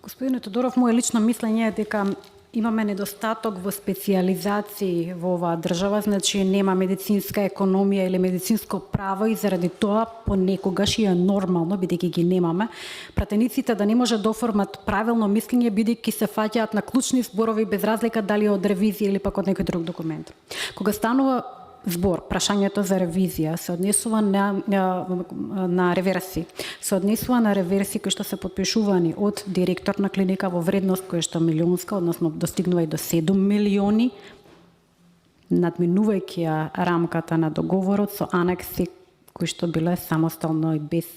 Господине Тодоров, мое лично мислење е дека имаме недостаток во специјализации во оваа држава, значи нема медицинска економија или медицинско право и заради тоа понекогаш и е нормално, бидејќи ги немаме, пратениците да не може да оформат правилно мислење, бидејќи се фаќаат на клучни зборови без разлика дали од ревизија или пак од некој друг документ. Кога станува збор, прашањето за ревизија се однесува на реверси. Се однесува на реверси кои што се подпишувани од директор на клиника во вредност која што милионска, односно достигнува и до 7 милиони, надминувајќи ја рамката на договорот со анекси кои што биле самостално и без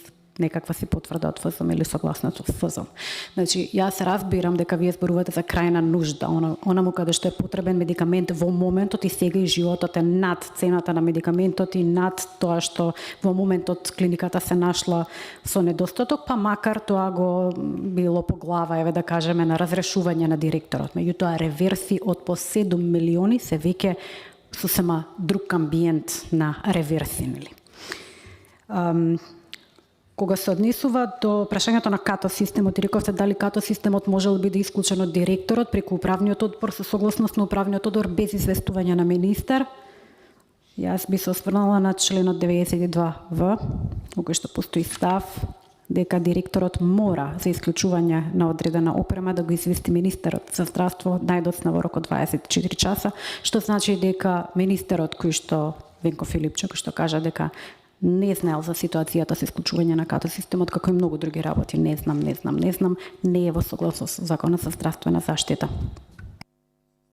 некаква си потврда од ФЗМ или согласност од ФЗМ. Значи, јас разбирам дека вие зборувате за крајна нужда, онаму каде што е потребен медикамент во моментот и сега и животот е над цената на медикаментот и над тоа што во моментот клиниката се нашла со недостаток, па макар тоа го било по глава, еве да кажеме, на разрешување на директорот. Меѓутоа, реверси од по 7 милиони се веќе сосема друг амбиент на реверси, нели? Кога се однесува до прашањето на КАТО системот, и рековте дали КАТО системот може да биде исклучен од директорот преку управниот одбор со согласност на управниот одбор без известување на министер, јас би се осврнала на членот 92В, во кој што постои став дека директорот мора за исклучување на одредена опрема да го извести министерот за здравство најдоцна во рок од 24 часа, што значи дека министерот кој што Венко Филипче, кој што кажа дека не знаел за ситуацијата со исклучување на КАТО системот, како и многу други работи. Не знам, не е во согласност со Законот за здравствена заштита.